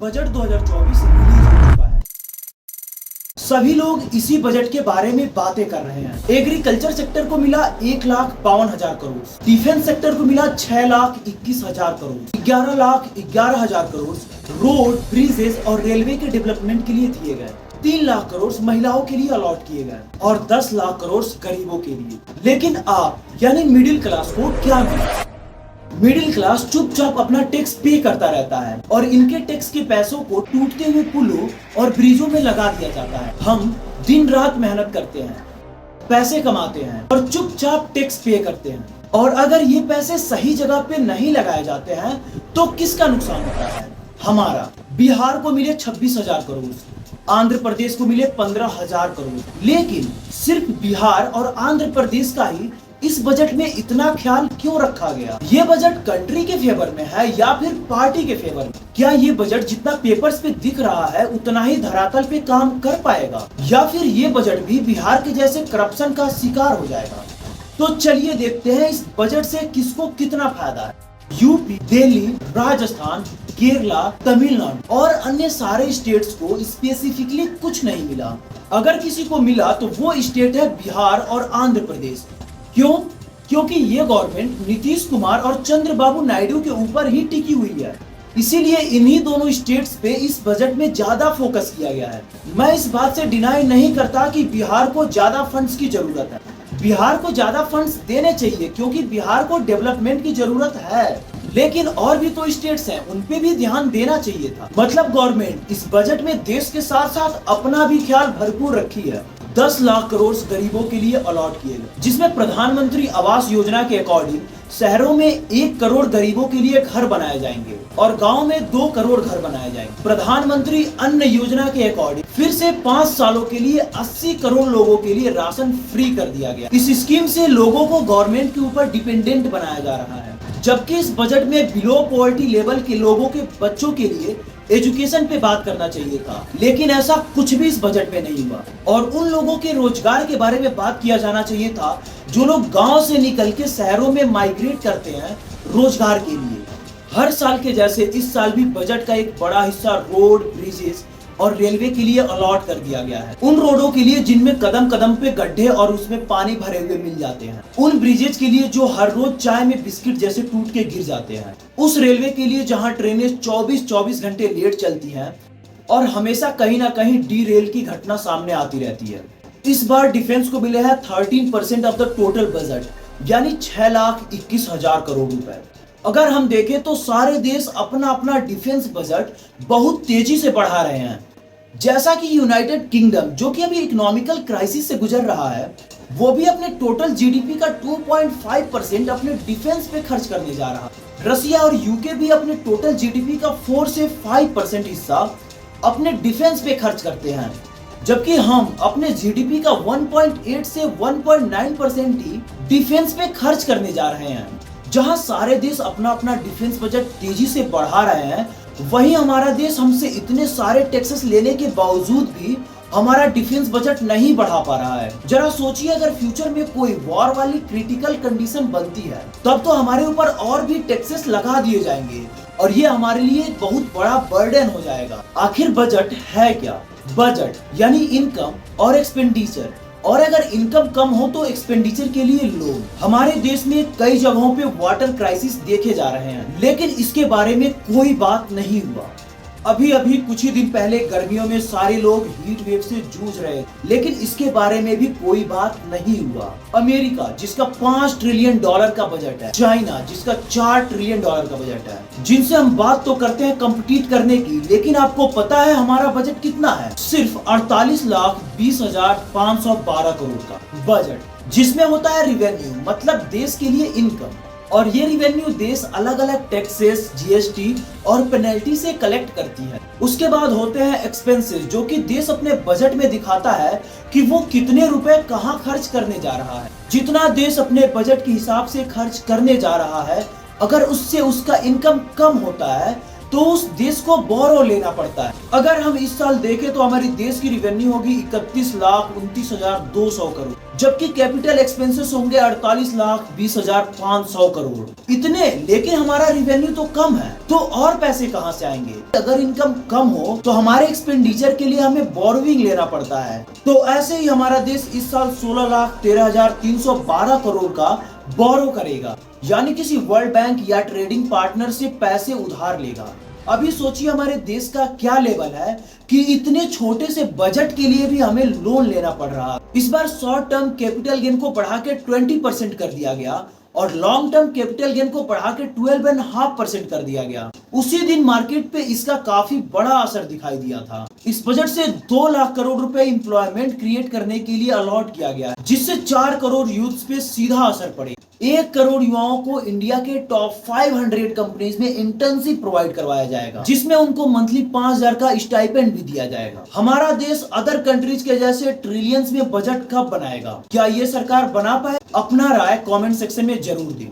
Budget 2024 release हो चुका है। सभी लोग इसी बजट के बारे में बातें कर रहे हैं। एग्रीकल्चर सेक्टर को मिला 1,52,000 करोड़, डिफेंस सेक्टर को मिला 6,21,000 करोड़, 11,11,000 करोड़ रोड, ब्रिजेस और रेलवे के डेवलपमेंट के लिए दिए गए, 3 लाख करोड़ महिलाओं के लिए अलॉट किए गए और 10 लाख करोड़ गरीबों के लिए। लेकिन आप यानी मिडिल क्लास को क्या मिला? मिडिल क्लास चुपचाप अपना टैक्स पे करता रहता है और इनके टैक्स के पैसों को टूटते हुए पुलों और ब्रिजों में लगा दिया जाता है। हम दिन रात मेहनत करते हैं, पैसे कमाते हैं और चुपचाप टैक्स पे करते हैं, और अगर ये पैसे सही जगह पे नहीं लगाए जाते हैं तो किसका नुकसान होता है? हमारा। बिहार को मिले 26,000 करोड़, आंध्र प्रदेश को मिले 15,000 करोड़, लेकिन सिर्फ बिहार और आंध्र प्रदेश का ही इस बजट में इतना ख्याल क्यों रखा गया? ये बजट कंट्री के फेवर में है या फिर पार्टी के फेवर में? क्या ये बजट जितना पेपर्स पे दिख रहा है उतना ही धरातल पे काम कर पाएगा, या फिर ये बजट भी बिहार के जैसे करप्शन का शिकार हो जाएगा? तो चलिए देखते हैं इस बजट से किसको कितना फायदा है। यूपी, दिल्ली, राजस्थान, केरला, तमिलनाडु और अन्य सारे स्टेट्स को स्पेसिफिकली कुछ नहीं मिला। अगर किसी को मिला तो वो स्टेट है बिहार और आंध्र प्रदेश। क्यों? क्योंकि ये गवर्नमेंट नीतीश कुमार और चंद्रबाबू नायडू के ऊपर ही टिकी हुई है, इसीलिए इन्हीं दोनों स्टेट्स पे इस बजट में ज्यादा फोकस किया गया है। मैं इस बात से डिनाई नहीं करता कि बिहार को ज्यादा फंड्स की जरूरत है। बिहार को ज्यादा फंड्स देने चाहिए क्योंकि बिहार को डेवलपमेंट की जरूरत है, लेकिन और भी तो स्टेट्स हैं, उन पे भी ध्यान देना चाहिए था। मतलब गवर्नमेंट इस बजट में देश के साथ साथ अपना भी ख्याल भरपूर रखी है। 10 लाख करोड़ गरीबों के लिए अलॉट किए गए, जिसमें प्रधानमंत्री आवास योजना के अकॉर्डिंग शहरों में 1 करोड़ गरीबों के लिए घर बनाए जाएंगे और गांव में 2 करोड़ घर बनाए जाएंगे। प्रधानमंत्री अन्न योजना के अकॉर्डिंग फिर से 5 सालों के लिए 80 करोड़ लोगों के लिए राशन फ्री कर दिया गया। इस स्कीम से लोगों को गवर्नमेंट के ऊपर डिपेंडेंट बनाया जा रहा है, जबकि इस बजट में बिलो पॉवर्टी लेवल के लोगों के बच्चों के लिए एजुकेशन पे बात करना चाहिए था, लेकिन ऐसा कुछ भी इस बजट में नहीं हुआ। और उन लोगों के रोजगार के बारे में बात किया जाना चाहिए था जो लोग गांव से निकल के शहरों में माइग्रेट करते हैं रोजगार के लिए। हर साल के जैसे इस साल भी बजट का एक बड़ा हिस्सा रोड, ब्रिजेस और रेलवे के लिए अलॉट कर दिया गया है। उन रोडों के लिए जिनमें कदम कदम पे गड्ढे और उसमें पानी भरे हुए मिल जाते हैं, उन ब्रिजेज के लिए जो हर रोज चाय में बिस्किट जैसे टूट के गिर जाते हैं, उस रेलवे के लिए जहां ट्रेनें 24-24 घंटे लेट चलती हैं और हमेशा कहीं ना कहीं डी रेल की घटना सामने आती रहती है। इस बार डिफेंस को मिले हैं 13% ऑफ द टोटल बजट, यानी 6,21,000 करोड़ रुपए। अगर हम देखें तो सारे देश अपना अपना डिफेंस बजट बहुत तेजी से बढ़ा रहे हैं। जैसा कि यूनाइटेड किंगडम, जो कि अभी इकोनॉमिकल क्राइसिस से गुजर रहा है, वो भी अपने टोटल जीडीपी का 2.5% अपने डिफेंस पे खर्च करने जा रहा है। रसिया और यूके भी अपने टोटल जीडीपी का 4 से 5% हिस्सा अपने डिफेंस पे खर्च करते हैं, जबकि हम अपने जीडीपी का 1.8 से 1.9% ही डिफेंस पे खर्च करने जा रहे हैं। जहां सारे देश अपना अपना डिफेंस बजट तेजी से बढ़ा रहे हैं, वहीं हमारा देश हमसे इतने सारे टैक्सेस लेने के बावजूद भी हमारा डिफेंस बजट नहीं बढ़ा पा रहा है। जरा सोचिए, अगर फ्यूचर में कोई वॉर वाली क्रिटिकल कंडीशन बनती है तब तो हमारे ऊपर और भी टैक्सेस लगा दिए जाएंगे और ये हमारे लिए एक बहुत बड़ा बर्डन हो जाएगा। आखिर बजट है क्या? बजट यानी इनकम और एक्सपेंडिचर, और अगर इनकम कम हो तो एक्सपेंडिचर के लिए लोन। हमारे देश में कई जगहों पे वाटर क्राइसिस देखे जा रहे हैं, लेकिन इसके बारे में कोई बात नहीं हुआ। अभी अभी कुछ ही दिन पहले गर्मियों में सारे लोग हीट वेव से जूझ रहे, लेकिन इसके बारे में भी कोई बात नहीं हुआ। अमेरिका, जिसका $5 ट्रिलियन का बजट है, चाइना जिसका $4 ट्रिलियन का बजट है, जिनसे हम बात तो करते हैं कम्पिटिट करने की, लेकिन आपको पता है हमारा बजट कितना है? सिर्फ 48,20,512 करोड़ का बजट, जिसमें होता है रिवेन्यू, मतलब देश के लिए इनकम, और ये रिवेन्यू देश अलग अलग टैक्सेस, जीएसटी और पेनल्टी से कलेक्ट करती है। उसके बाद होते हैं एक्सपेंसेस, जो कि देश अपने बजट में दिखाता है कि वो कितने रुपए कहाँ खर्च करने जा रहा है। जितना देश अपने बजट के हिसाब से खर्च करने जा रहा है, अगर उससे उसका इनकम कम होता है तो उस देश को बोरो लेना पड़ता है। अगर हम इस साल देखें तो हमारी देश की रिवेन्यू होगी 31,29,200 करोड़, जबकि कैपिटल एक्सपेंसेस होंगे 48,20,500 करोड़। इतने, लेकिन हमारा रिवेन्यू तो कम है, तो और पैसे कहां से आएंगे? अगर इनकम कम हो तो हमारे एक्सपेंडिचर के लिए हमें बोरोइंग लेना पड़ता है। तो ऐसे ही हमारा देश इस साल 16,13,312 करोड़ का बोरो करेगा, यानी किसी वर्ल्ड बैंक या ट्रेडिंग पार्टनर से पैसे उधार लेगा। अभी सोचिए हमारे देश का क्या लेवल है कि इतने छोटे से बजट के लिए भी हमें लोन लेना पड़ रहा। इस बार शॉर्ट टर्म कैपिटल गेन को बढ़ा के 20% कर दिया गया और लॉन्ग टर्म कैपिटल गेन को बढ़ा के 12.5% कर दिया गया। उसी दिन मार्केट पे इसका काफी बड़ा असर दिखाई दिया था। इस बजट से 2 लाख करोड़ रुपए एम्प्लॉयमेंट क्रिएट करने के लिए अलॉट किया गया, जिससे 4 करोड़ यूथ्स पे सीधा असर पड़े। 1 करोड़ युवाओं को इंडिया के टॉप 500 कंपनीज में इंटर्नशिप प्रोवाइड करवाया जाएगा, जिसमें उनको मंथली 5,000 का स्टाइपेंड भी दिया जाएगा। हमारा देश अदर कंट्रीज के जैसे ट्रिलियंस में बजट कब बनाएगा? क्या ये सरकार बना पाए? अपना राय कमेंट सेक्शन में जरूर दें।